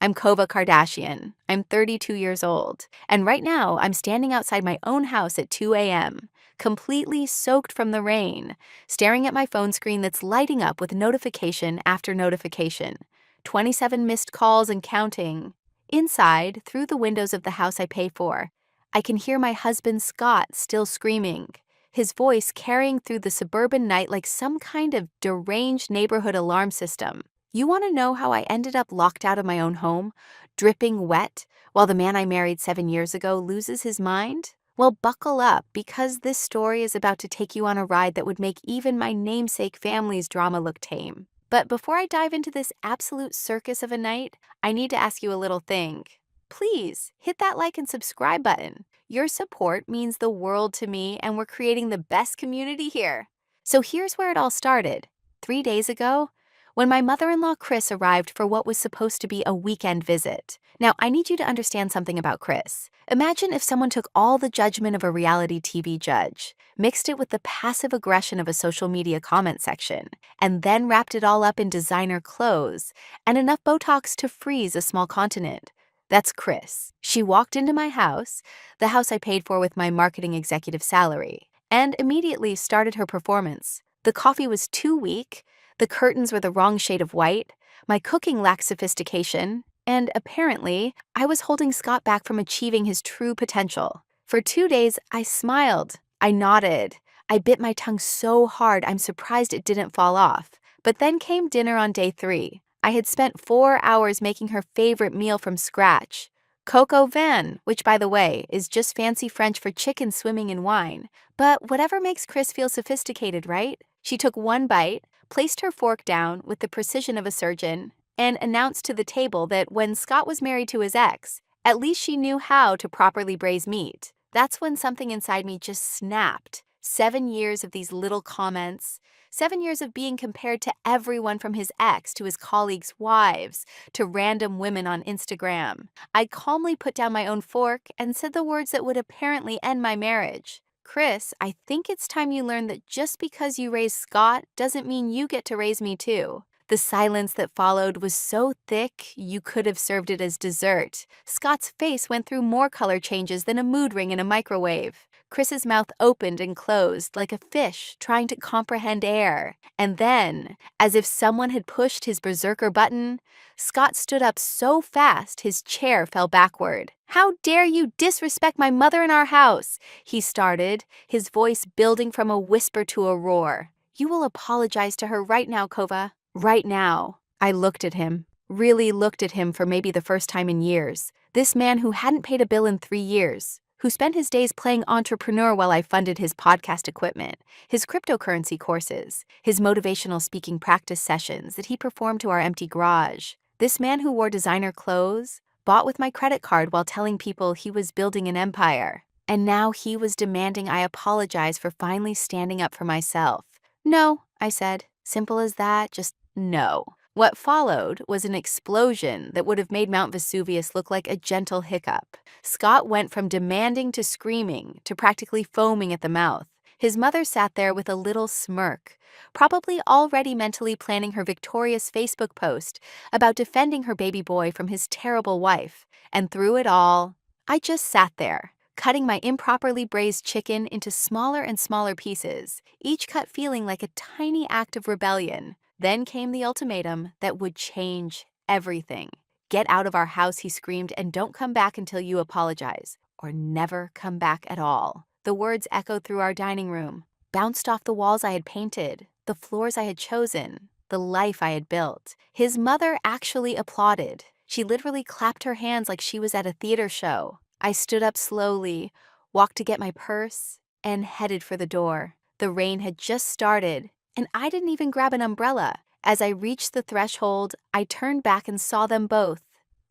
I'm Kova Kardashian. I'm 32 years old. And right now, I'm standing outside my own house at 2 a.m., completely soaked from the rain, staring at my phone screen that's lighting up with notification after notification. 27 missed calls and counting. Inside, through the windows of the house I pay for, I can hear my husband Scott still screaming, his voice carrying through the suburban night like some kind of deranged neighborhood alarm system. You want to know how I ended up locked out of my own home, dripping wet, while the man I married 7 years ago loses his mind? Well, buckle up, because this story is about to take you on a ride that would make even my namesake family's drama look tame. But before I dive into this absolute circus of a night, I need to ask you a little thing. Please hit that like and subscribe button. Your support means the world to me, and we're creating the best community here. So here's where it all started. 3 days ago, when my mother-in-law Chris arrived for what was supposed to be a weekend visit. Now, I need you to understand something about Chris. Imagine if someone took all the judgment of a reality TV judge, mixed it with the passive aggression of a social media comment section, and then wrapped it all up in designer clothes and enough Botox to freeze a small continent. That's Chris. She walked into my house, the house I paid for with my marketing executive salary, and immediately started her performance. The coffee was too weak, the curtains were the wrong shade of white, my cooking lacked sophistication, and apparently, I was holding Scott back from achieving his true potential. For 2 days, I smiled, I nodded, I bit my tongue so hard I'm surprised it didn't fall off. But then came dinner on day 3. I had spent 4 hours making her favorite meal from scratch. Coq vin, which, by the way, is just fancy French for chicken swimming in wine. But whatever makes Chris feel sophisticated, right? She took one bite, placed her fork down with the precision of a surgeon, and announced to the table that when Scott was married to his ex, at least she knew how to properly braise meat. That's when something inside me just snapped. 7 years of these little comments, 7 years of being compared to everyone from his ex to his colleagues' wives to random women on Instagram. I calmly put down my own fork and said the words that would apparently end my marriage. Chris, I think it's time you learn that just because you raised Scott doesn't mean you get to raise me too. The silence that followed was so thick, you could have served it as dessert. Scott's face went through more color changes than a mood ring in a microwave. Chris's mouth opened and closed like a fish trying to comprehend air. And then, as if someone had pushed his berserker button, Scott stood up so fast his chair fell backward. "How dare you disrespect my mother in our house?" he started, his voice building from a whisper to a roar. "You will apologize to her right now, Kova. Right now." I looked at him, really looked at him for maybe the first time in years. This man who hadn't paid a bill in 3 years, who spent his days playing entrepreneur while I funded his podcast equipment, his cryptocurrency courses, his motivational speaking practice sessions that he performed to our empty garage. This man who wore designer clothes, bought with my credit card while telling people he was building an empire. And now he was demanding I apologize for finally standing up for myself. "No," I said. Simple as that, just no. What followed was an explosion that would have made Mount Vesuvius look like a gentle hiccup. Scott went from demanding to screaming to practically foaming at the mouth. His mother sat there with a little smirk, probably already mentally planning her victorious Facebook post about defending her baby boy from his terrible wife. And through it all, I just sat there, cutting my improperly braised chicken into smaller and smaller pieces, each cut feeling like a tiny act of rebellion. Then came the ultimatum that would change everything. "Get out of our house," he screamed, "and don't come back until you apologize, or never come back at all." The words echoed through our dining room, bounced off the walls I had painted, the floors I had chosen, the life I had built. His mother actually applauded. She literally clapped her hands like she was at a theater show. I stood up slowly, walked to get my purse, and headed for the door. The rain had just started, and I didn't even grab an umbrella. As I reached the threshold, I turned back and saw them both.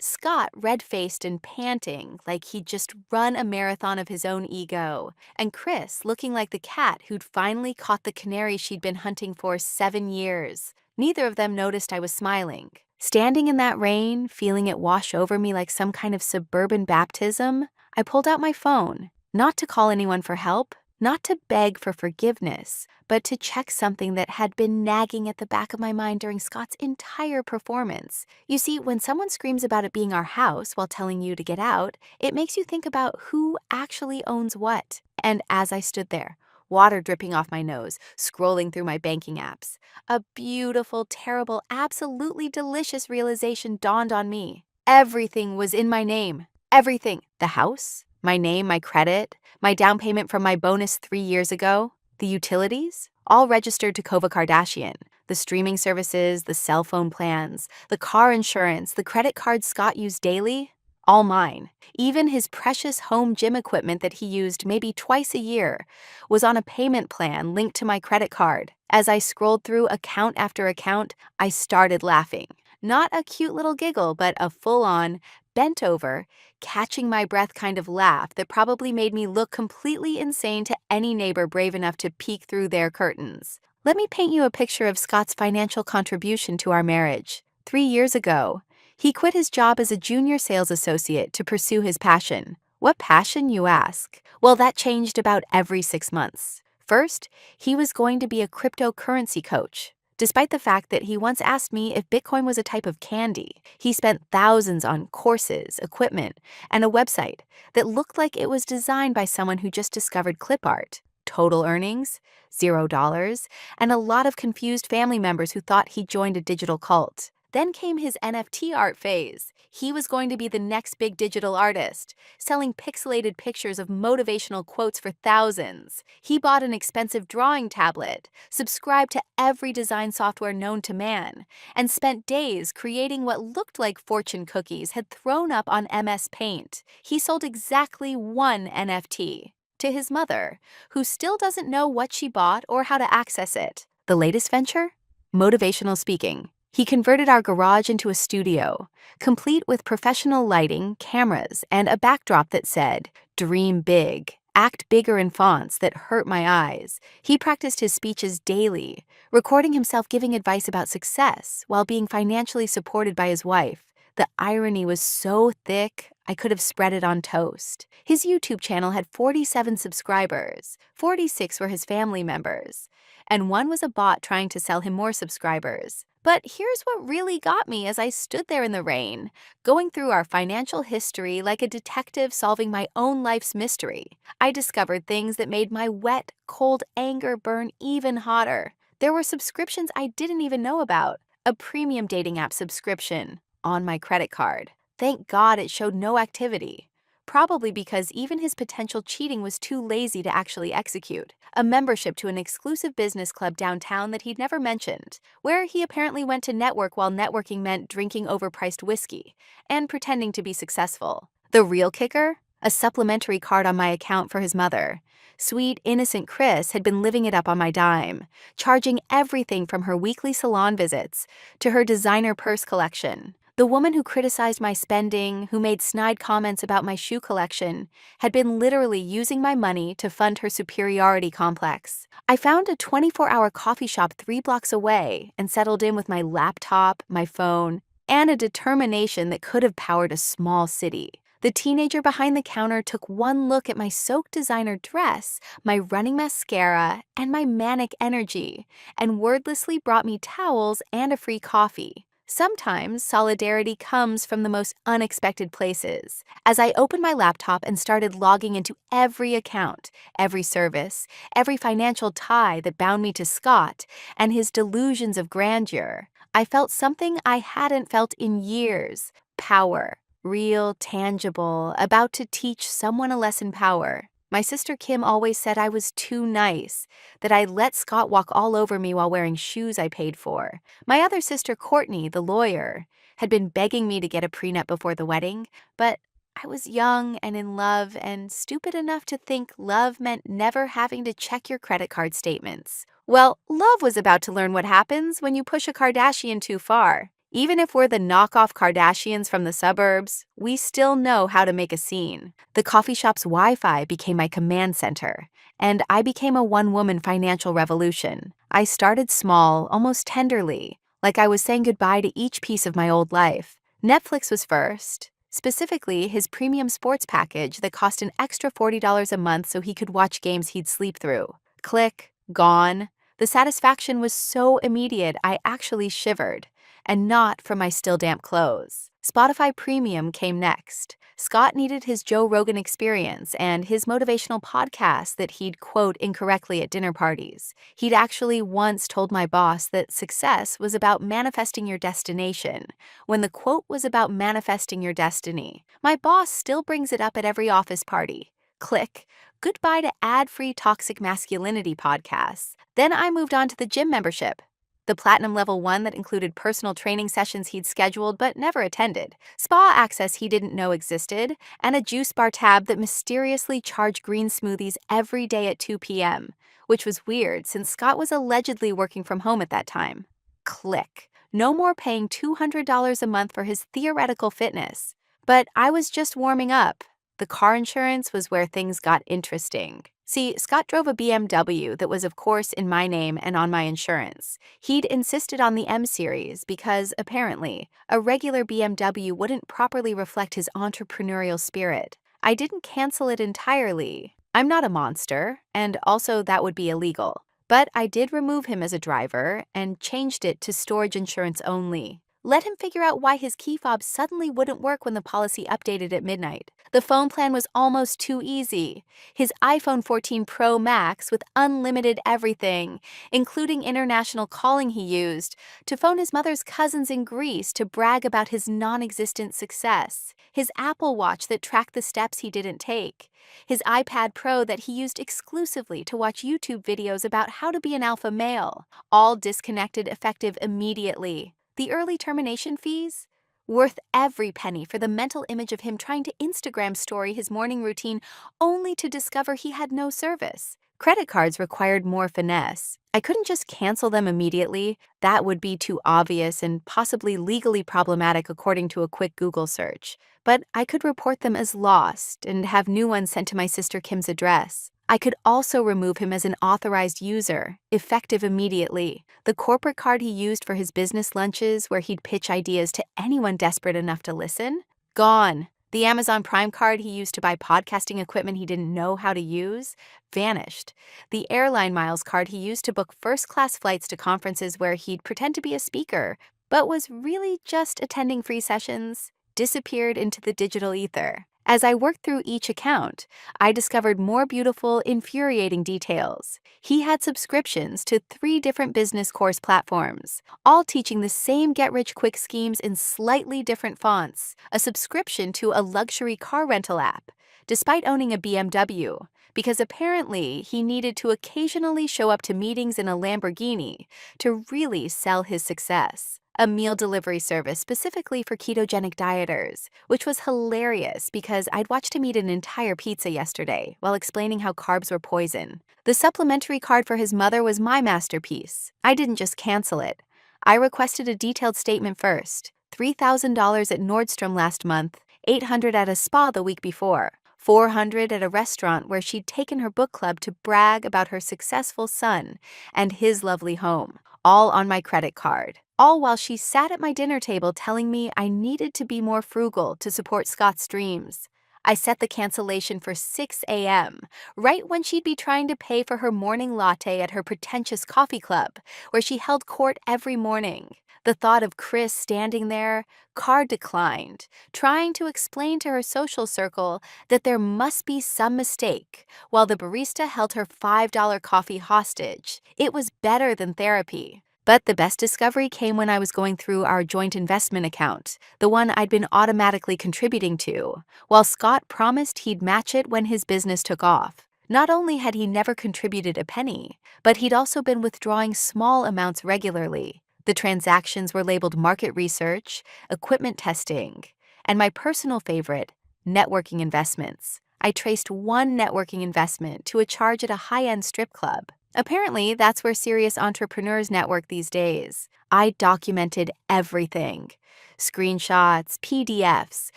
Scott red-faced and panting like he'd just run a marathon of his own ego, and Chris looking like the cat who'd finally caught the canary she'd been hunting for 7 years. Neither of them noticed I was smiling. Standing in that rain, feeling it wash over me like some kind of suburban baptism, I pulled out my phone, not to call anyone for help, not to beg for forgiveness, but to check something that had been nagging at the back of my mind during Scott's entire performance. You see, when someone screams about it being our house while telling you to get out, it makes you think about who actually owns what. And as I stood there, water dripping off my nose, scrolling through my banking apps, a beautiful, terrible, absolutely delicious realization dawned on me. Everything was in my name. Everything. The house, my name, my credit, my down payment from my bonus 3 years ago, the utilities, all registered to Kova Kardashian. The streaming services, the cell phone plans, the car insurance, the credit cards Scott used daily, all mine. Even his precious home gym equipment that he used maybe twice a year was on a payment plan linked to my credit card. As I scrolled through account after account, I started laughing. Not a cute little giggle, but a full-on, bent over, catching my breath kind of laugh that probably made me look completely insane to any neighbor brave enough to peek through their curtains. Let me paint you a picture of Scott's financial contribution to our marriage. 3 years ago, he quit his job as a junior sales associate to pursue his passion. What passion, you ask? Well, that changed about every 6 months. First, he was going to be a cryptocurrency coach. Despite the fact that he once asked me if Bitcoin was a type of candy, he spent thousands on courses, equipment, and a website that looked like it was designed by someone who just discovered clip art. Total earnings? $0, and a lot of confused family members who thought he joined a digital cult. Then came his NFT art phase. He was going to be the next big digital artist, selling pixelated pictures of motivational quotes for thousands. He bought an expensive drawing tablet, subscribed to every design software known to man, and spent days creating what looked like fortune cookies had thrown up on MS Paint. He sold exactly one NFT to his mother, who still doesn't know what she bought or how to access it. The latest venture? Motivational speaking. He converted our garage into a studio, complete with professional lighting, cameras, and a backdrop that said, "Dream big, act bigger" in fonts that hurt my eyes. He practiced his speeches daily, recording himself giving advice about success while being financially supported by his wife. The irony was so thick, I could have spread it on toast. His YouTube channel had 47 subscribers. 46 were his family members, and one was a bot trying to sell him more subscribers. But here's what really got me as I stood there in the rain, going through our financial history like a detective solving my own life's mystery. I discovered things that made my wet, cold anger burn even hotter. There were subscriptions I didn't even know about. A premium dating app subscription on my credit card. Thank God it showed no activity. Probably because even his potential cheating was too lazy to actually execute. A membership to an exclusive business club downtown that he'd never mentioned, where he apparently went to network while networking meant drinking overpriced whiskey and pretending to be successful. The real kicker? A supplementary card on my account for his mother. Sweet, innocent Chris had been living it up on my dime, charging everything from her weekly salon visits to her designer purse collection. The woman who criticized my spending, who made snide comments about my shoe collection, had been literally using my money to fund her superiority complex. I found a 24-hour coffee shop 3 blocks away and settled in with my laptop, my phone, and a determination that could have powered a small city. The teenager behind the counter took one look at my soaked designer dress, my running mascara, and my manic energy, and wordlessly brought me towels and a free coffee. Sometimes solidarity comes from the most unexpected places. As I opened my laptop and started logging into every account, every service, every financial tie that bound me to Scott and his delusions of grandeur, I felt something I hadn't felt in years. Power. Real, tangible, about to teach someone a lesson power. My sister Kim always said I was too nice, that I let Scott walk all over me while wearing shoes I paid for. My other sister Courtney, the lawyer, had been begging me to get a prenup before the wedding, but I was young and in love and stupid enough to think love meant never having to check your credit card statements. Well, love was about to learn what happens when you push a Kardashian too far. Even if we're the knockoff Kardashians from the suburbs, we still know how to make a scene. The coffee shop's Wi-Fi became my command center, and I became a one-woman financial revolution. I started small, almost tenderly, like I was saying goodbye to each piece of my old life. Netflix was first, specifically his premium sports package that cost an extra $40 a month so he could watch games he'd sleep through. Click, gone. The satisfaction was so immediate I actually shivered, and not from my still damp clothes. Spotify Premium came next. Scott needed his Joe Rogan experience and his motivational podcast that he'd quote incorrectly at dinner parties. He'd actually once told my boss that success was about manifesting your destination, when the quote was about manifesting your destiny. My boss still brings it up at every office party. Click. Goodbye to ad-free toxic masculinity podcasts. Then I moved on to the gym membership. The platinum level one that included personal training sessions he'd scheduled but never attended, spa access he didn't know existed, and a juice bar tab that mysteriously charged green smoothies every day at 2 p.m., which was weird since Scott was allegedly working from home at that time. Click. No more paying $200 a month for his theoretical fitness. But I was just warming up. The car insurance was where things got interesting. See, Scott drove a BMW that was, of course, in my name and on my insurance. He'd insisted on the M Series because, apparently, a regular BMW wouldn't properly reflect his entrepreneurial spirit. I didn't cancel it entirely. I'm not a monster, and also that would be illegal. But I did remove him as a driver and changed it to storage insurance only. Let him figure out why his key fob suddenly wouldn't work when the policy updated at midnight. The phone plan was almost too easy. His iPhone 14 Pro Max with unlimited everything, including international calling he used, to phone his mother's cousins in Greece to brag about his non-existent success. His Apple Watch that tracked the steps he didn't take. His iPad Pro that he used exclusively to watch YouTube videos about how to be an alpha male. All disconnected effective immediately. The early termination fees? Worth every penny for the mental image of him trying to Instagram story his morning routine only to discover he had no service. Credit cards required more finesse. I couldn't just cancel them immediately. That would be too obvious and possibly legally problematic according to a quick Google search. But I could report them as lost and have new ones sent to my sister Kim's address. I could also remove him as an authorized user, effective immediately. The corporate card he used for his business lunches where he'd pitch ideas to anyone desperate enough to listen? Gone. The Amazon Prime card he used to buy podcasting equipment he didn't know how to use? Vanished. The airline miles card he used to book first-class flights to conferences where he'd pretend to be a speaker, but was really just attending free sessions? Disappeared into the digital ether. As I worked through each account, I discovered more beautiful, infuriating details. He had subscriptions to 3 different business course platforms, all teaching the same get-rich-quick schemes in slightly different fonts, a subscription to a luxury car rental app, despite owning a BMW, because apparently he needed to occasionally show up to meetings in a Lamborghini to really sell his success. A meal delivery service specifically for ketogenic dieters, which was hilarious because I'd watched him eat an entire pizza yesterday while explaining how carbs were poison. The supplementary card for his mother was my masterpiece. I didn't just cancel it. I requested a detailed statement first. $3,000 at Nordstrom last month, $800 at a spa the week before, $400 at a restaurant where she'd taken her book club to brag about her successful son and his lovely home, all on my credit card. All while she sat at my dinner table telling me I needed to be more frugal to support Scott's dreams. I set the cancellation for 6 a.m., right when she'd be trying to pay for her morning latte at her pretentious coffee club, where she held court every morning. The thought of Chris standing there, card declined, trying to explain to her social circle that there must be some mistake, while the barista held her $5 coffee hostage. It was better than therapy. But the best discovery came when I was going through our joint investment account, the one I'd been automatically contributing to, while Scott promised he'd match it when his business took off. Not only had he never contributed a penny, but he'd also been withdrawing small amounts regularly. The transactions were labeled market research, equipment testing, and my personal favorite, networking investments. I traced one networking investment to a charge at a high-end strip club. Apparently, that's where serious entrepreneurs network these days. I documented everything. Screenshots, PDFs,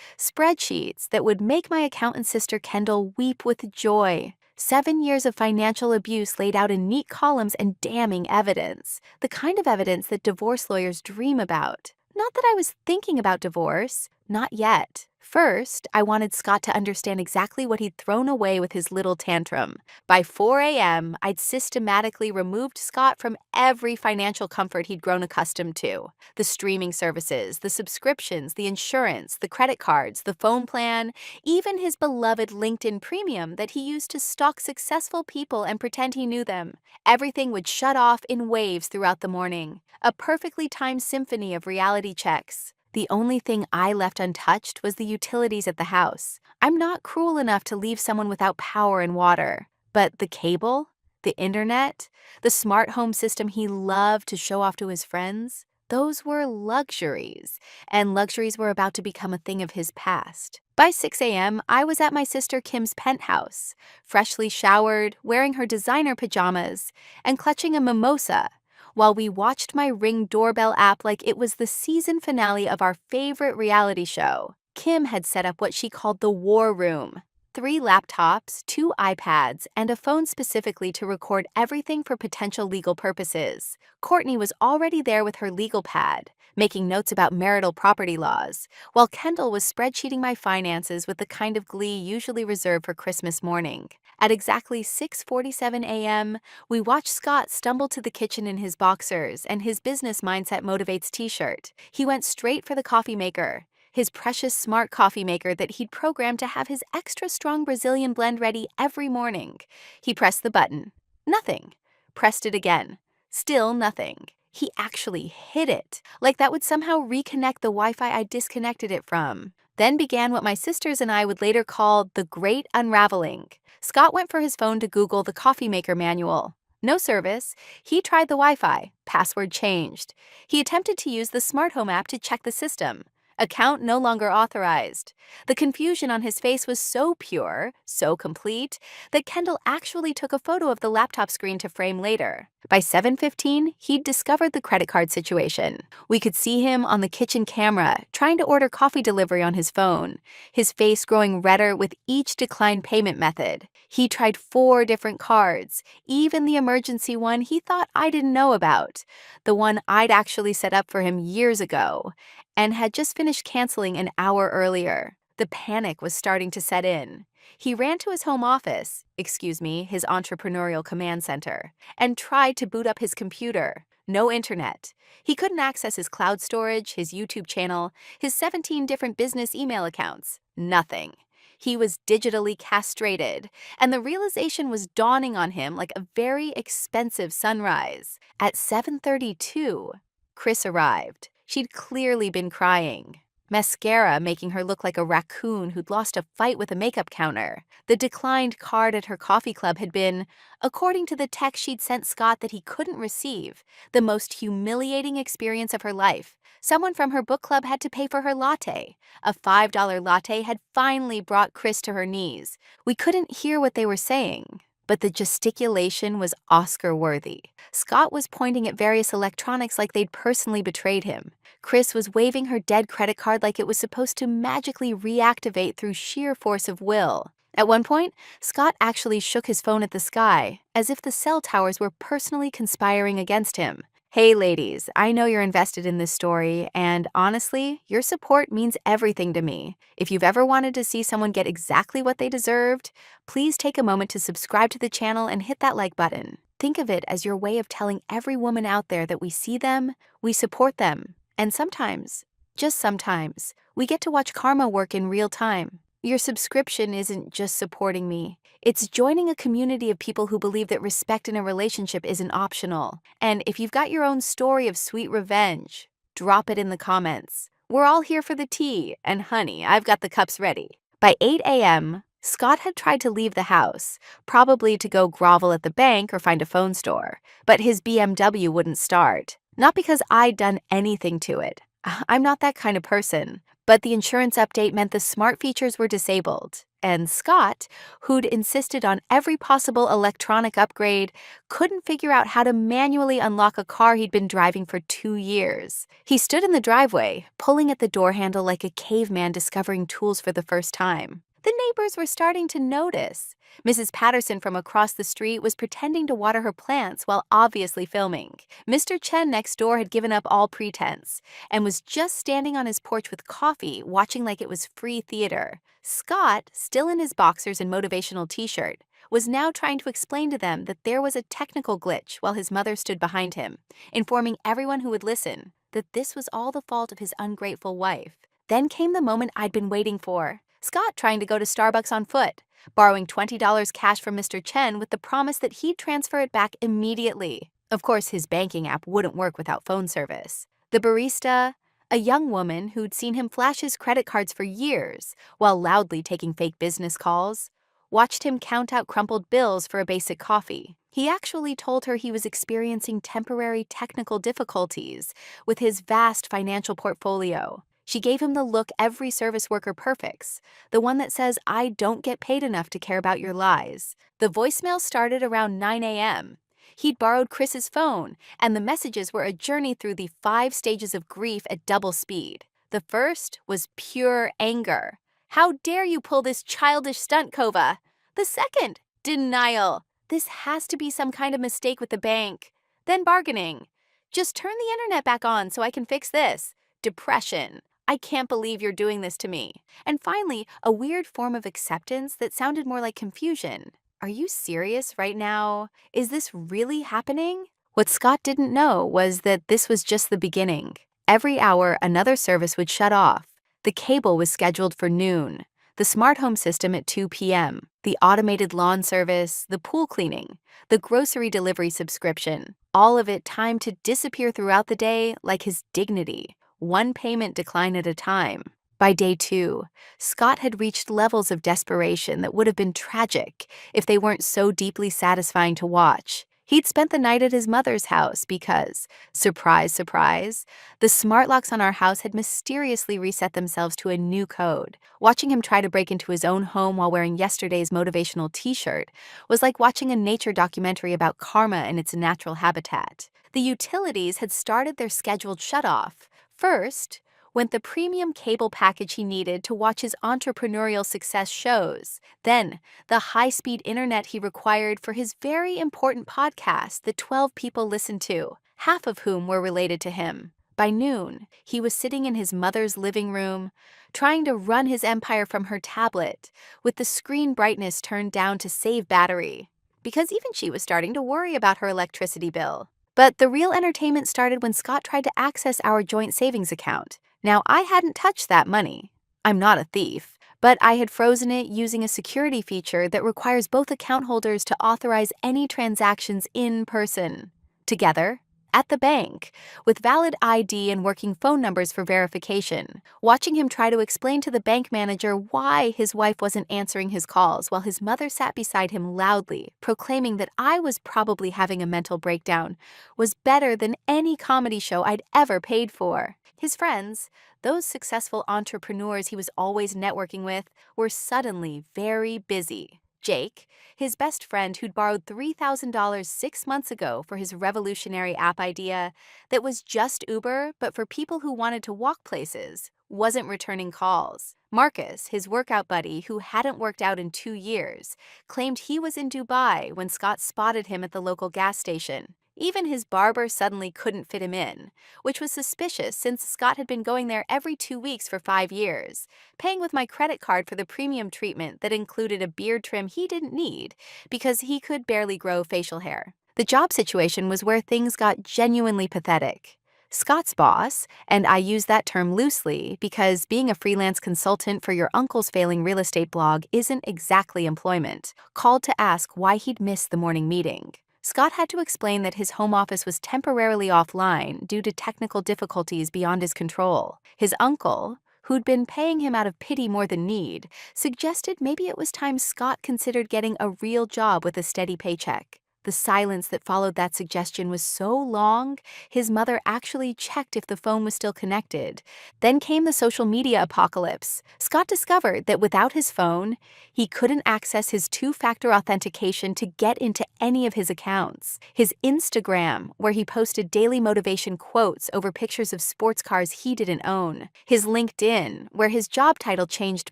spreadsheets that would make my accountant sister Kendall weep with joy. 7 years of financial abuse laid out in neat columns and damning evidence. The kind of evidence that divorce lawyers dream about. Not that I was thinking about divorce. Not yet. First, I wanted Scott to understand exactly what he'd thrown away with his little tantrum. By 4 a.m., I'd systematically removed Scott from every financial comfort he'd grown accustomed to. The streaming services, the subscriptions, the insurance, the credit cards, the phone plan, even his beloved LinkedIn Premium that he used to stalk successful people and pretend he knew them. Everything would shut off in waves throughout the morning. A perfectly timed symphony of reality checks. The only thing I left untouched was the utilities at the house. I'm not cruel enough to leave someone without power and water. But the cable, the internet, the smart home system he loved to show off to his friends, those were luxuries. And luxuries were about to become a thing of his past. By 6 a.m., I was at my sister Kim's penthouse, freshly showered, wearing her designer pajamas, and clutching a mimosa, while we watched my Ring doorbell app like it was the season finale of our favorite reality show. Kim had set up what she called the war room. 3 laptops, 2 iPads, and a phone specifically to record everything for potential legal purposes. Courtney was already there with her legal pad, making notes about marital property laws, while Kendall was spreadsheeting my finances with the kind of glee usually reserved for Christmas morning. At exactly 6:47 a.m., we watched Scott stumble to the kitchen in his boxers and his business mindset motivates t-shirt. He went straight for the coffee maker, his precious smart coffee maker that he'd programmed to have his extra strong Brazilian blend ready every morning. He pressed the button. Nothing. Pressed it again. Still nothing. He actually hit it, like that would somehow reconnect the Wi-Fi I disconnected it from. Then began what my sisters and I would later call the Great Unraveling. Scott went for his phone to Google the coffee maker manual. No service. He tried the Wi-Fi. Password changed. He attempted to use the smart home app to check the system. Account no longer authorized. The confusion on his face was so pure, so complete, that Kendall actually took a photo of the laptop screen to frame later. By 7:15, he'd discovered the credit card situation. We could see him on the kitchen camera, trying to order coffee delivery on his phone, his face growing redder with each declined payment method. He tried 4 different cards, even the emergency one he thought I didn't know about, the one I'd actually set up for him years ago, and had just finished canceling an hour earlier. The panic was starting to set in. He ran to his home office, his entrepreneurial command center, and tried to boot up his computer. No internet. He couldn't access his cloud storage, his YouTube channel, his 17 different business email accounts. Nothing. He was digitally castrated, and the realization was dawning on him like a very expensive sunrise. At 7:32, Chris arrived. She'd clearly been crying. Mascara making her look like a raccoon who'd lost a fight with a makeup counter. The declined card at her coffee club had been, according to the text she'd sent Scott that he couldn't receive, the most humiliating experience of her life. Someone from her book club had to pay for her latte. A $5 latte had finally brought Chris to her knees. We couldn't hear what they were saying, but the gesticulation was Oscar-worthy. Scott was pointing at various electronics like they'd personally betrayed him. Chris was waving her dead credit card like it was supposed to magically reactivate through sheer force of will. At one point, Scott actually shook his phone at the sky, as if the cell towers were personally conspiring against him. Hey ladies, I know you're invested in this story, and honestly, your support means everything to me. If you've ever wanted to see someone get exactly what they deserved, please take a moment to subscribe to the channel and hit that like button. Think of it as your way of telling every woman out there that we see them, we support them, and sometimes, just sometimes, we get to watch karma work in real time. Your subscription isn't just supporting me. It's joining a community of people who believe that respect in a relationship isn't optional. And if you've got your own story of sweet revenge, drop it in the comments. We're all here for the tea, and honey, I've got the cups ready. By 8 a.m., Scott had tried to leave the house, probably to go grovel at the bank or find a phone store, but his BMW wouldn't start. Not because I'd done anything to it. I'm not that kind of person. But the insurance update meant the smart features were disabled, and Scott, who'd insisted on every possible electronic upgrade, couldn't figure out how to manually unlock a car he'd been driving for 2 years. He stood in the driveway, pulling at the door handle like a caveman discovering tools for the first time. The neighbors were starting to notice. Mrs. Patterson from across the street was pretending to water her plants while obviously filming. Mr. Chen next door had given up all pretense and was just standing on his porch with coffee, watching like it was free theater. Scott, still in his boxers and motivational t-shirt, was now trying to explain to them that there was a technical glitch while his mother stood behind him, informing everyone who would listen that this was all the fault of his ungrateful wife. Then came the moment I'd been waiting for. Scott trying to go to Starbucks on foot, borrowing $20 cash from Mr. Chen with the promise that he'd transfer it back immediately. Of course, his banking app wouldn't work without phone service. The barista, a young woman who'd seen him flash his credit cards for years while loudly taking fake business calls, watched him count out crumpled bills for a basic coffee. He actually told her he was experiencing temporary technical difficulties with his vast financial portfolio. She gave him the look every service worker perfects, the one that says, "I don't get paid enough to care about your lies." The voicemail started around 9 a.m. He'd borrowed Chris's phone, and the messages were a journey through the 5 stages of grief at double speed. The first was pure anger. "How dare you pull this childish stunt, Kova?" The second, denial. "This has to be some kind of mistake with the bank." Then bargaining. "Just turn the internet back on so I can fix this." Depression. "I can't believe you're doing this to me." And finally, a weird form of acceptance that sounded more like confusion. "Are you serious right now? Is this really happening?" What Scott didn't know was that this was just the beginning. Every hour, another service would shut off. The cable was scheduled for noon, the smart home system at 2 p.m., the automated lawn service, the pool cleaning, the grocery delivery subscription, all of it timed to disappear throughout the day like his dignity, one payment decline at a time. By day 2, Scott had reached levels of desperation that would have been tragic if they weren't so deeply satisfying to watch. He'd spent the night at his mother's house because, surprise, surprise, the smart locks on our house had mysteriously reset themselves to a new code. Watching him try to break into his own home while wearing yesterday's motivational t-shirt was like watching a nature documentary about karma and its natural habitat. The utilities had started their scheduled shutoff. First went the premium cable package he needed to watch his entrepreneurial success shows. Then, the high-speed internet he required for his very important podcast that 12 people listened to, half of whom were related to him. By noon, he was sitting in his mother's living room, trying to run his empire from her tablet, with the screen brightness turned down to save battery, because even she was starting to worry about her electricity bill. But the real entertainment started when Scott tried to access our joint savings account. Now, I hadn't touched that money. I'm not a thief, but I had frozen it using a security feature that requires both account holders to authorize any transactions in person, together, at the bank, with valid ID and working phone numbers for verification. Watching him try to explain to the bank manager why his wife wasn't answering his calls while his mother sat beside him loudly, proclaiming that I was probably having a mental breakdown, was better than any comedy show I'd ever paid for. His friends, those successful entrepreneurs he was always networking with, were suddenly very busy. Jake, his best friend who'd borrowed $3,000 6 months ago for his revolutionary app idea that was just Uber but for people who wanted to walk places, wasn't returning calls. Marcus, his workout buddy who hadn't worked out in 2 years, claimed he was in Dubai when Scott spotted him at the local gas station. Even his barber suddenly couldn't fit him in, which was suspicious since Scott had been going there every 2 weeks for 5 years, paying with my credit card for the premium treatment that included a beard trim he didn't need because he could barely grow facial hair. The job situation was where things got genuinely pathetic. Scott's boss, and I use that term loosely because being a freelance consultant for your uncle's failing real estate blog isn't exactly employment, called to ask why he'd missed the morning meeting. Scott had to explain that his home office was temporarily offline due to technical difficulties beyond his control. His uncle, who'd been paying him out of pity more than need, suggested maybe it was time Scott considered getting a real job with a steady paycheck. the silence that followed that suggestion was so long, his mother actually checked if the phone was still connected. Then came the social media apocalypse. Scott discovered that without his phone, he couldn't access his two-factor authentication to get into any of his accounts. His Instagram, where he posted daily motivation quotes over pictures of sports cars he didn't own. His LinkedIn, where his job title changed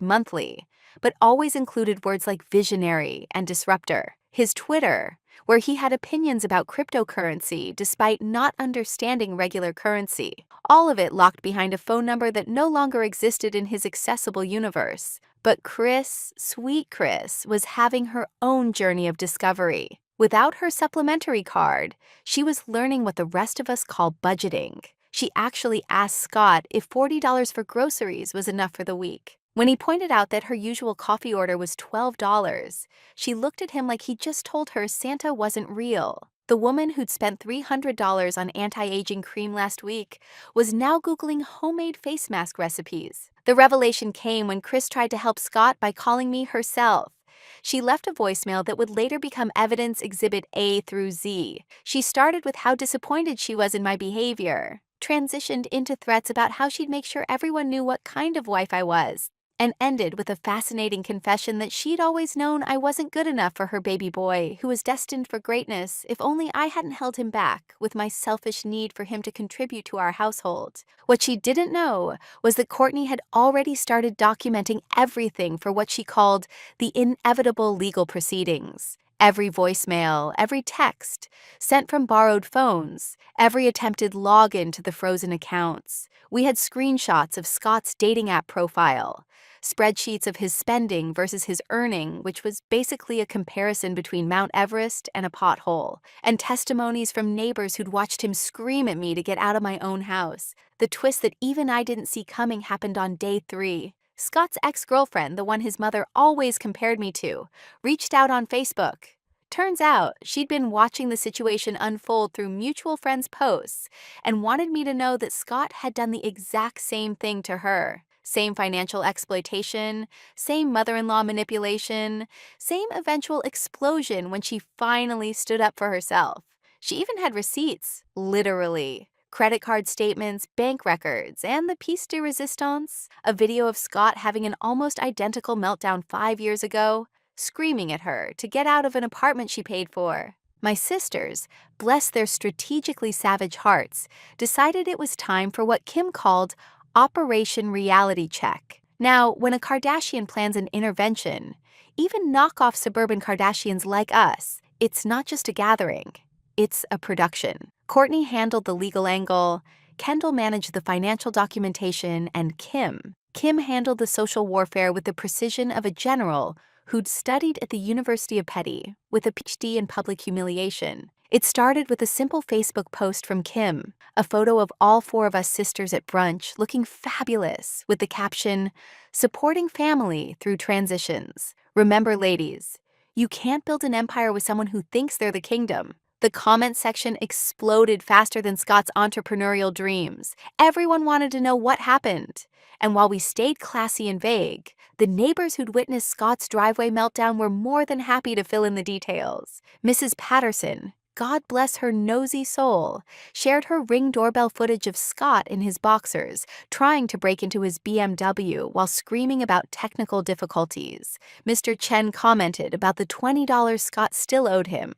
monthly, but always included words like visionary and disruptor. His Twitter, where he had opinions about cryptocurrency despite not understanding regular currency. All of it locked behind a phone number that no longer existed in his accessible universe. But Chris, sweet Chris, was having her own journey of discovery. Without her supplementary card, she was learning what the rest of us call budgeting. She actually asked Scott if $40 for groceries was enough for the week. When he pointed out that her usual coffee order was $12, she looked at him like he just told her Santa wasn't real. The woman who'd spent $300 on anti-aging cream last week was now Googling homemade face mask recipes. The revelation came when Chris tried to help Scott by calling me herself. She left a voicemail that would later become evidence exhibit A through Z. She started with how disappointed she was in my behavior, transitioned into threats about how she'd make sure everyone knew what kind of wife I was, and ended with a fascinating confession that she'd always known I wasn't good enough for her baby boy, who was destined for greatness if only I hadn't held him back with my selfish need for him to contribute to our household. What she didn't know was that Courtney had already started documenting everything for what she called the inevitable legal proceedings. Every voicemail, every text, sent from borrowed phones, every attempted login to the frozen accounts. We had screenshots of Scott's dating app profile, spreadsheets of his spending versus his earning, which was basically a comparison between Mount Everest and a pothole, and testimonies from neighbors who'd watched him scream at me to get out of my own house. The twist that even I didn't see coming happened on day 3. Scott's ex-girlfriend, the one his mother always compared me to, reached out on Facebook. Turns out she'd been watching the situation unfold through mutual friends' posts and wanted me to know that Scott had done the exact same thing to her. Same financial exploitation, same mother-in-law manipulation, same eventual explosion when she finally stood up for herself. She even had receipts, literally. Credit card statements, bank records, and the piece de resistance, a video of Scott having an almost identical meltdown 5 years ago, screaming at her to get out of an apartment she paid for. My sisters, bless their strategically savage hearts, decided it was time for what Kim called Operation Reality Check. Now, when a Kardashian plans an intervention, even knockoff suburban Kardashians like us, it's not just a gathering, it's a production. Courtney handled the legal angle, Kendall managed the financial documentation, and Kim handled the social warfare with the precision of a general who'd studied at the University of Petty with a PhD in public humiliation. It started with a simple Facebook post from Kim, a photo of all 4 of us sisters at brunch looking fabulous with the caption, "Supporting family through transitions. Remember, ladies, you can't build an empire with someone who thinks they're the kingdom." The comment section exploded faster than Scott's entrepreneurial dreams. Everyone wanted to know what happened. And while we stayed classy and vague, the neighbors who'd witnessed Scott's driveway meltdown were more than happy to fill in the details. Mrs. Patterson, God bless her nosy soul, shared her Ring doorbell footage of Scott in his boxers, trying to break into his BMW while screaming about technical difficulties. Mr. Chen commented about the $20 Scott still owed him,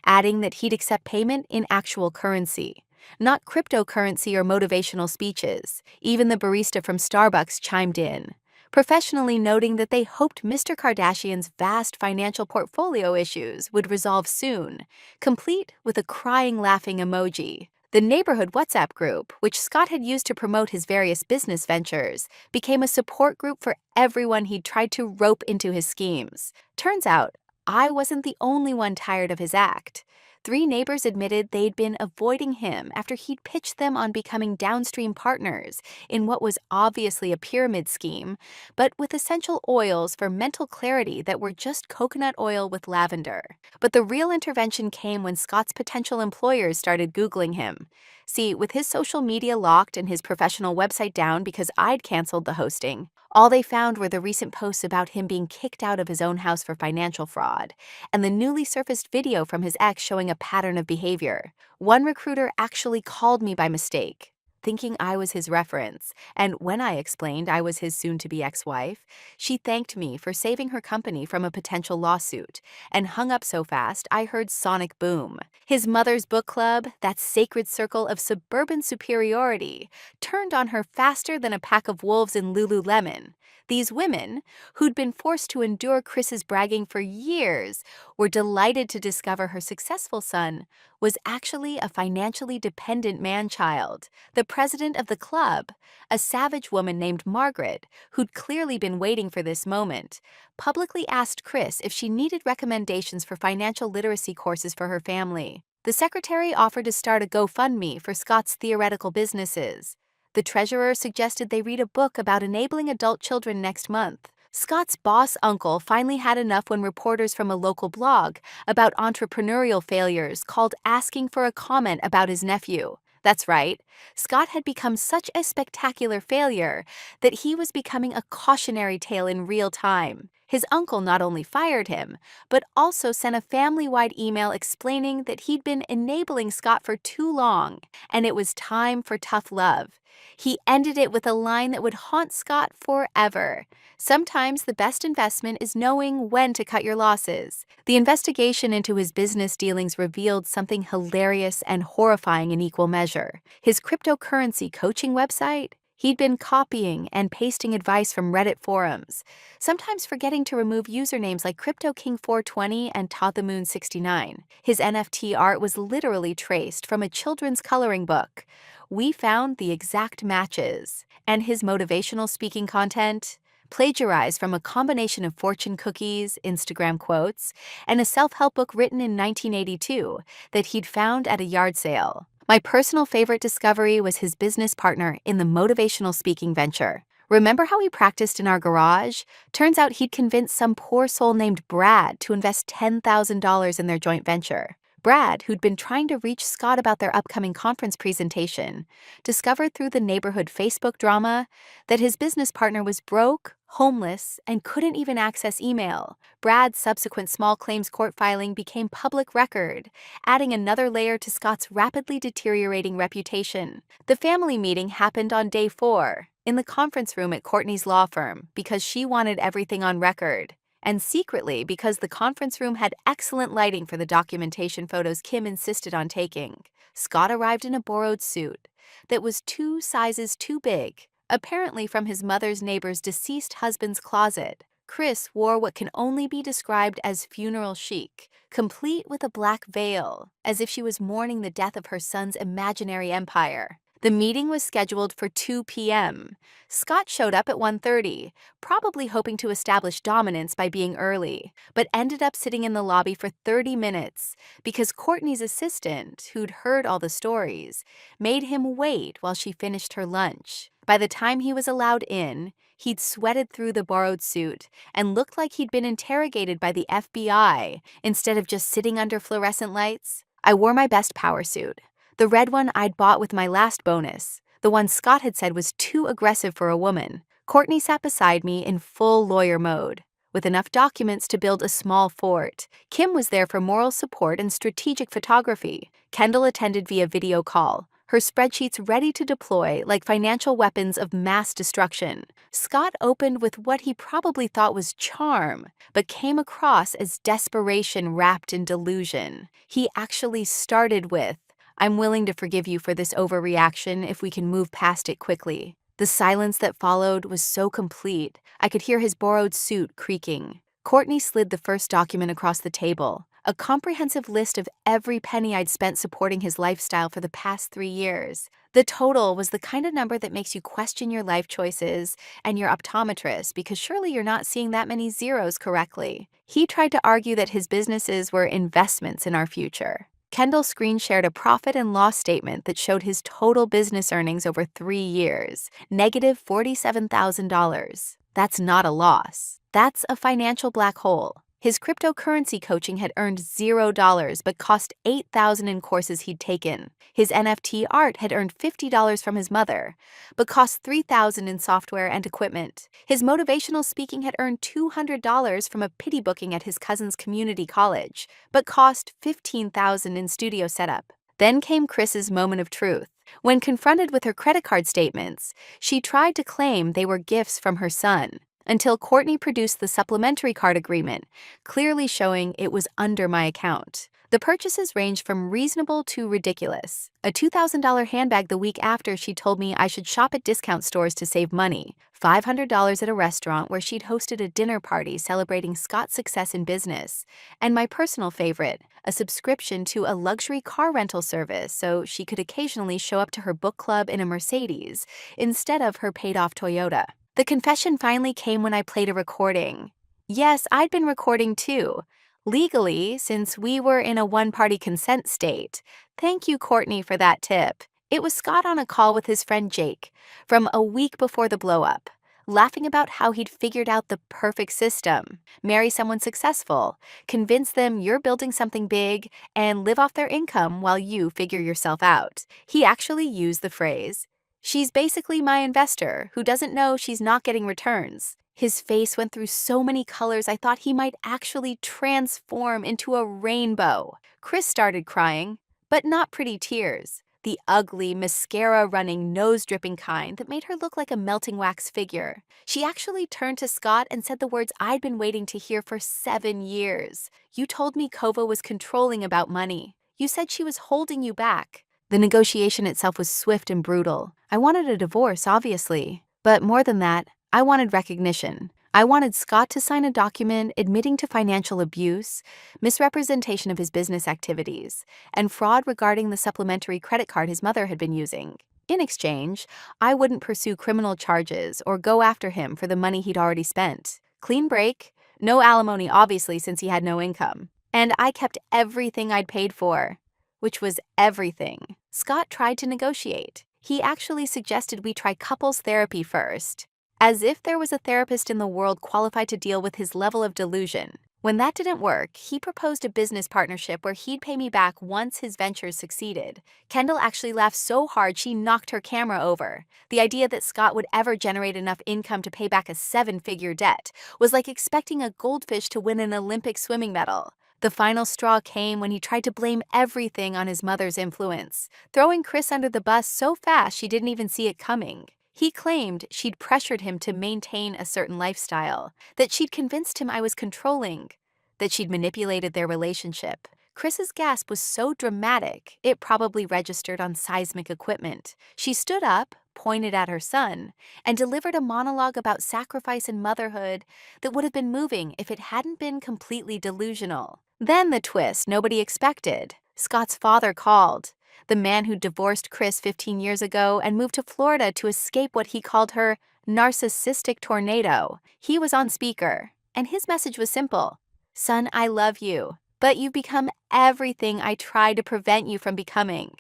adding that he'd accept payment in actual currency, not cryptocurrency or motivational speeches. Even the barista from Starbucks chimed in, professionally noting that they hoped Mr. Kardashian's vast financial portfolio issues would resolve soon, complete with a crying laughing emoji. The neighborhood WhatsApp group, which Scott had used to promote his various business ventures, became a support group for everyone he'd tried to rope into his schemes. Turns out, I wasn't the only one tired of his act. 3 neighbors admitted they'd been avoiding him after he'd pitched them on becoming downstream partners in what was obviously a pyramid scheme, but with essential oils for mental clarity that were just coconut oil with lavender. But the real intervention came when Scott's potential employers started Googling him. See, with his social media locked and his professional website down because I'd canceled the hosting, all they found were the recent posts about him being kicked out of his own house for financial fraud, and the newly surfaced video from his ex showing a pattern of behavior. One recruiter actually called me by mistake, thinking I was his reference, and when I explained I was his soon-to-be ex-wife, she thanked me for saving her company from a potential lawsuit, and hung up so fast I heard sonic boom. His mother's book club, that sacred circle of suburban superiority, turned on her faster than a pack of wolves in Lululemon. These women, who'd been forced to endure Chris's bragging for years, were delighted to discover her successful son was actually a financially dependent man-child. The president of the club, a savage woman named Margaret, who'd clearly been waiting for this moment, publicly asked Chris if she needed recommendations for financial literacy courses for her family. The secretary offered to start a GoFundMe for Scott's theoretical businesses. The treasurer suggested they read a book about enabling adult children next month. Scott's boss uncle finally had enough when reporters from a local blog about entrepreneurial failures called asking for a comment about his nephew. That's right, Scott had become such a spectacular failure that he was becoming a cautionary tale in real time. His uncle not only fired him, but also sent a family-wide email explaining that he'd been enabling Scott for too long, and it was time for tough love. He ended it with a line that would haunt Scott forever. Sometimes the best investment is knowing when to cut your losses. The investigation into his business dealings revealed something hilarious and horrifying in equal measure. His cryptocurrency coaching website? He'd been copying and pasting advice from Reddit forums, sometimes forgetting to remove usernames like CryptoKing420 and ToddTheMoon69. His NFT art was literally traced from a children's coloring book. We found the exact matches, and his motivational speaking content plagiarized from a combination of fortune cookies, Instagram quotes, and a self-help book written in 1982 that he'd found at a yard sale. My personal favorite discovery was his business partner in the motivational speaking venture. Remember how he practiced in our garage? Turns out he'd convinced some poor soul named Brad to invest $10,000 in their joint venture. Brad, who'd been trying to reach Scott about their upcoming conference presentation, discovered through the neighborhood Facebook drama that his business partner was broke, homeless, and couldn't even access email. Brad's subsequent small claims court filing became public record, adding another layer to Scott's rapidly deteriorating reputation. The family meeting happened on day 4, in the conference room at Courtney's law firm, because she wanted everything on record, and secretly because the conference room had excellent lighting for the documentation photos Kim insisted on taking. Scott arrived in a borrowed suit that was 2 sizes too big, apparently from his mother's neighbor's deceased husband's closet. Chris wore what can only be described as funeral chic, complete with a black veil, as if she was mourning the death of her son's imaginary empire. The meeting was scheduled for 2 p.m. Scott showed up at 1:30, probably hoping to establish dominance by being early, but ended up sitting in the lobby for 30 minutes because Courtney's assistant, who'd heard all the stories, made him wait while she finished her lunch. By the time he was allowed in, he'd sweated through the borrowed suit and looked like he'd been interrogated by the FBI instead of just sitting under fluorescent lights. I wore my best power suit, the red one I'd bought with my last bonus, the one Scott had said was too aggressive for a woman. Courtney sat beside me in full lawyer mode, with enough documents to build a small fort. Kim was there for moral support and strategic photography. Kendall attended via video call, her spreadsheets ready to deploy like financial weapons of mass destruction. Scott opened with what he probably thought was charm, but came across as desperation wrapped in delusion. He actually started with, "I'm willing to forgive you for this overreaction if we can move past it quickly." The silence that followed was so complete, I could hear his borrowed suit creaking. Courtney slid the first document across the table, a comprehensive list of every penny I'd spent supporting his lifestyle for the past 3 years. The total was the kind of number that makes you question your life choices and your optometrist because surely you're not seeing that many zeros correctly. He tried to argue that his businesses were investments in our future. Kendall screen shared a profit and loss statement that showed his total business earnings over 3 years, -$47,000. That's not a loss. That's a financial black hole. His cryptocurrency coaching had earned $0 but cost $8,000 in courses he'd taken. His NFT art had earned $50 from his mother, but cost $3,000 in software and equipment. His motivational speaking had earned $200 from a pity booking at his cousin's community college, but cost $15,000 in studio setup. Then came Chris's moment of truth. When confronted with her credit card statements, she tried to claim they were gifts from her son, until Courtney produced the supplementary card agreement, clearly showing it was under my account. The purchases ranged from reasonable to ridiculous. A $2,000 handbag the week after she told me I should shop at discount stores to save money, $500 at a restaurant where she'd hosted a dinner party celebrating Scott's success in business, and my personal favorite, a subscription to a luxury car rental service so she could occasionally show up to her book club in a Mercedes instead of her paid-off Toyota. The confession finally came when I played a recording. Yes, I'd been recording too. Legally, since we were in a one-party consent state. Thank you, Courtney, for that tip. It was Scott on a call with his friend Jake from a week before the blow-up, laughing about how he'd figured out the perfect system. Marry someone successful, convince them you're building something big, and live off their income while you figure yourself out. He actually used the phrase, "She's basically my investor who doesn't know she's not getting returns." His face went through so many colors I thought he might actually transform into a rainbow. Chris started crying, but not pretty tears. The ugly, mascara-running, nose-dripping kind that made her look like a melting wax figure. She actually turned to Scott and said the words I'd been waiting to hear for 7 years. "You told me Kova was controlling about money. You said she was holding you back." The negotiation itself was swift and brutal. I wanted a divorce, obviously. But more than that, I wanted recognition. I wanted Scott to sign a document admitting to financial abuse, misrepresentation of his business activities, and fraud regarding the supplementary credit card his mother had been using. In exchange, I wouldn't pursue criminal charges or go after him for the money he'd already spent. Clean break, no alimony obviously since he had no income. And I kept everything I'd paid for, which was everything. Scott tried to negotiate. He actually suggested we try couples therapy first, as if there was a therapist in the world qualified to deal with his level of delusion. When that didn't work, he proposed a business partnership where he'd pay me back once his ventures succeeded. Kendall actually laughed so hard she knocked her camera over. The idea that Scott would ever generate enough income to pay back a 7-figure debt was like expecting a goldfish to win an Olympic swimming medal. The final straw came when he tried to blame everything on his mother's influence, throwing Chris under the bus so fast she didn't even see it coming. He claimed she'd pressured him to maintain a certain lifestyle, that she'd convinced him I was controlling, that she'd manipulated their relationship. Chris's gasp was so dramatic, it probably registered on seismic equipment. She stood up, pointed at her son, and delivered a monologue about sacrifice and motherhood that would have been moving if it hadn't been completely delusional. Then the twist nobody expected. Scott's father called. The man who divorced Chris 15 years ago and moved to Florida to escape what he called her narcissistic tornado. He was on speaker, and his message was simple. "Son, I love you, but you've become everything I tried to prevent you from becoming.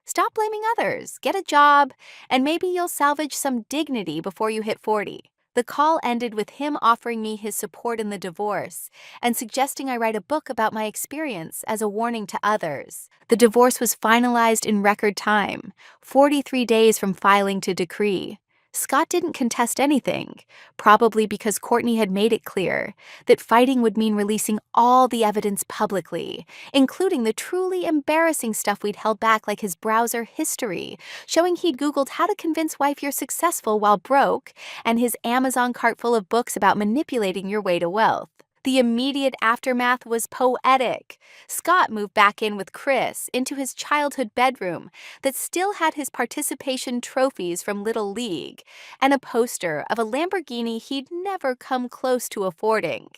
Stop blaming others, get a job, and maybe you'll salvage some dignity before you hit 40. The call ended with him offering me his support in the divorce and suggesting I write a book about my experience as a warning to others. The divorce was finalized in record time, 43 days from filing to decree. Scott didn't contest anything, probably because Courtney had made it clear that fighting would mean releasing all the evidence publicly, including the truly embarrassing stuff we'd held back, like his browser history, showing he'd Googled how to convince wife you're successful while broke, and his Amazon cart full of books about manipulating your way to wealth. The immediate aftermath was poetic. Scott moved back in with Chris into his childhood bedroom that still had his participation trophies from Little League and a poster of a Lamborghini he'd never come close to affording.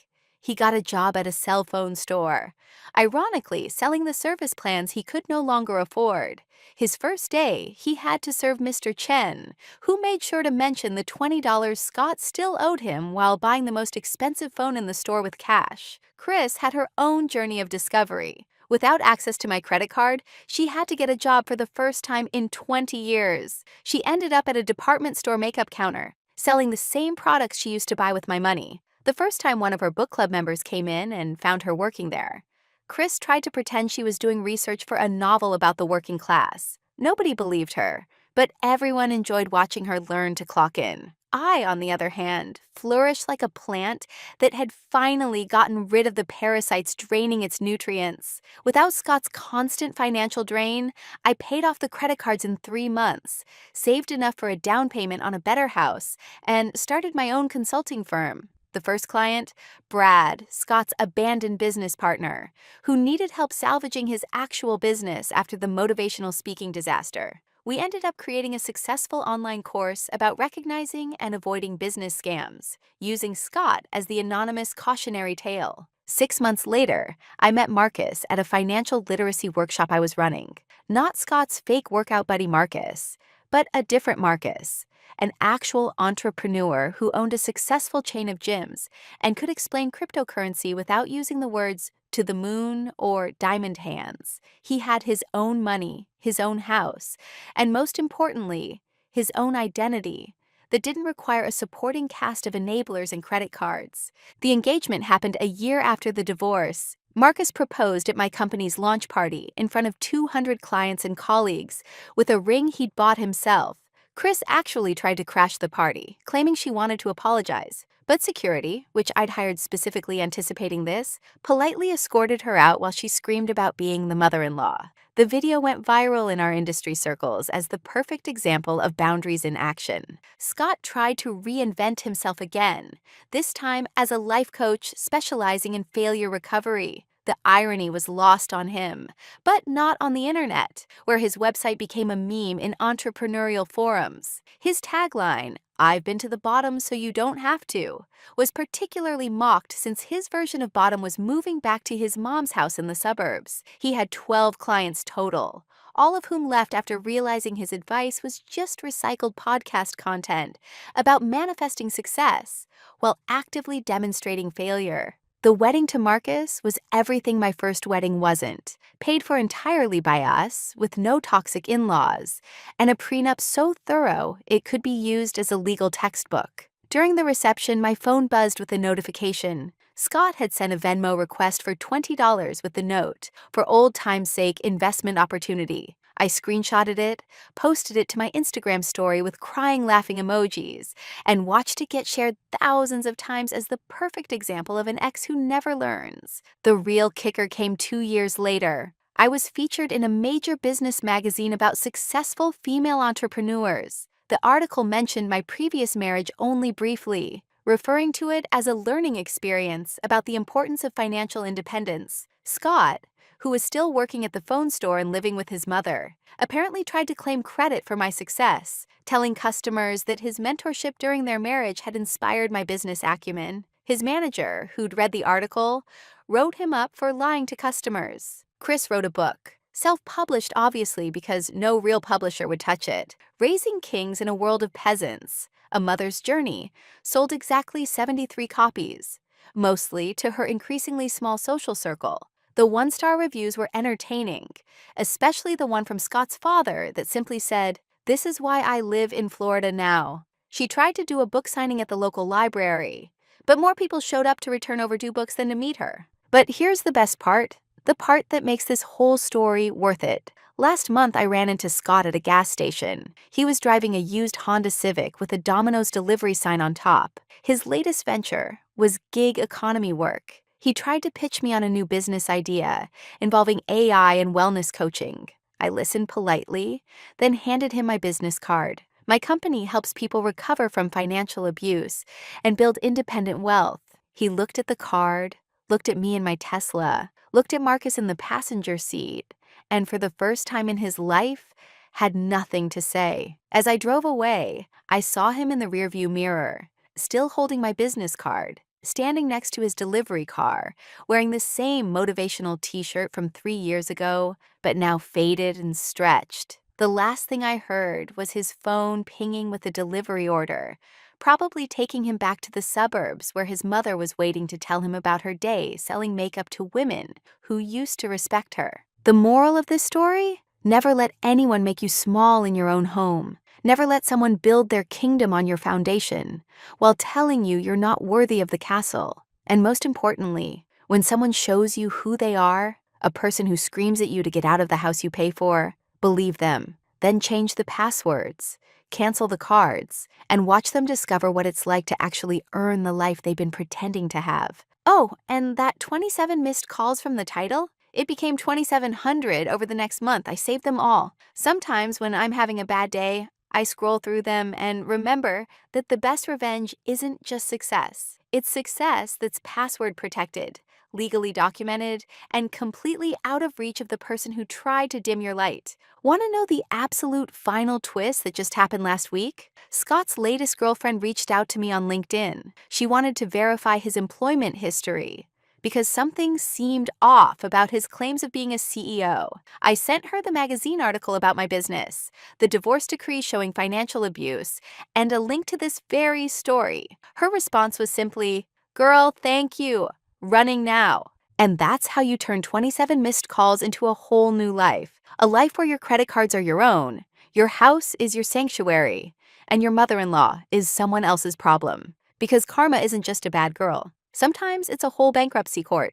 He got a job at a cell phone store, ironically selling the service plans he could no longer afford. His first day, he had to serve Mr. Chen, who made sure to mention the $20 Scott still owed him while buying the most expensive phone in the store with cash. Chris had her own journey of discovery. Without access to my credit card, she had to get a job for the first time in 20 years. She ended up at a department store makeup counter, selling the same products she used to buy with my money. The first time one of her book club members came in and found her working there, Chris tried to pretend she was doing research for a novel about the working class. Nobody believed her, but everyone enjoyed watching her learn to clock in. I, on the other hand, flourished like a plant that had finally gotten rid of the parasites draining its nutrients. Without Scott's constant financial drain, I paid off the credit cards in 3 months, saved enough for a down payment on a better house, and started my own consulting firm. The first client, Brad, Scott's abandoned business partner, who needed help salvaging his actual business after the motivational speaking disaster. We ended up creating a successful online course about recognizing and avoiding business scams, using Scott as the anonymous cautionary tale. 6 months later, I met Marcus at a financial literacy workshop I was running. Not Scott's fake workout buddy Marcus, but a different Marcus, an actual entrepreneur who owned a successful chain of gyms and could explain cryptocurrency without using the words to the moon or diamond hands. He had his own money, his own house, and most importantly, his own identity that didn't require a supporting cast of enablers and credit cards. The engagement happened a year after the divorce. Marcus proposed at my company's launch party in front of 200 clients and colleagues with a ring he'd bought himself. Chris actually tried to crash the party, claiming she wanted to apologize. But security, which I'd hired specifically anticipating this, politely escorted her out while she screamed about being the mother-in-law. The video went viral in our industry circles as the perfect example of boundaries in action. Scott tried to reinvent himself again, this time as a life coach specializing in failure recovery. The irony was lost on him, but not on the internet, where his website became a meme in entrepreneurial forums. His tagline, "I've been to the bottom so you don't have to," was particularly mocked since his version of bottom was moving back to his mom's house in the suburbs. He had 12 clients total, all of whom left after realizing his advice was just recycled podcast content about manifesting success while actively demonstrating failure. The wedding to Marcus was everything my first wedding wasn't, paid for entirely by us, with no toxic in-laws, and a prenup so thorough it could be used as a legal textbook. During the reception, my phone buzzed with a notification. Scott had sent a Venmo request for $20 with the note, "For old time's sake, investment opportunity." I screenshotted it, posted it to my Instagram story with crying laughing emojis, and watched it get shared thousands of times as the perfect example of an ex who never learns. The real kicker came 2 years later. I was featured in a major business magazine about successful female entrepreneurs. The article mentioned my previous marriage only briefly, referring to it as a learning experience about the importance of financial independence. Scott, who was still working at the phone store and living with his mother, apparently tried to claim credit for my success, telling customers that his mentorship during their marriage had inspired my business acumen. His manager, who'd read the article, wrote him up for lying to customers. Chris wrote a book, self-published obviously because no real publisher would touch it, Raising Kings in a World of Peasants, A Mother's Journey, sold exactly 73 copies, mostly to her increasingly small social circle. The one-star reviews were entertaining, especially the one from Scott's father that simply said, "This is why I live in Florida now." She tried to do a book signing at the local library, but more people showed up to return overdue books than to meet her. But here's the best part, the part that makes this whole story worth it. Last month, I ran into Scott at a gas station. He was driving a used Honda Civic with a Domino's delivery sign on top. His latest venture was gig economy work. He tried to pitch me on a new business idea involving AI and wellness coaching. I listened politely, then handed him my business card. My company helps people recover from financial abuse and build independent wealth. He looked at the card, looked at me in my Tesla, looked at Marcus in the passenger seat, and for the first time in his life, had nothing to say. As I drove away, I saw him in the rearview mirror, still holding my business card, standing next to his delivery car, wearing the same motivational t-shirt from 3 years ago, but now faded and stretched. The last thing I heard was his phone pinging with a delivery order, probably taking him back to the suburbs where his mother was waiting to tell him about her day selling makeup to women who used to respect her. The moral of this story? Never let anyone make you small in your own home. Never let someone build their kingdom on your foundation while telling you you're not worthy of the castle. And most importantly, when someone shows you who they are, a person who screams at you to get out of the house you pay for, believe them. Then change the passwords, cancel the cards, and watch them discover what it's like to actually earn the life they've been pretending to have. Oh, and that 27 missed calls from the title? It became 2,700 over the next month. I saved them all. Sometimes when I'm having a bad day, I scroll through them and remember that the best revenge isn't just success. It's success that's password protected, legally documented, and completely out of reach of the person who tried to dim your light. Want to know the absolute final twist that just happened last week? Scott's latest girlfriend reached out to me on LinkedIn. She wanted to verify his employment history because something seemed off about his claims of being a CEO. I sent her the magazine article about my business, the divorce decree showing financial abuse, and a link to this very story. Her response was simply, "Girl, thank you. Running now." And that's how you turn 27 missed calls into a whole new life. A life where your credit cards are your own, your house is your sanctuary, and your mother-in-law is someone else's problem. Because karma isn't just a bad girl. Sometimes it's a whole bankruptcy court.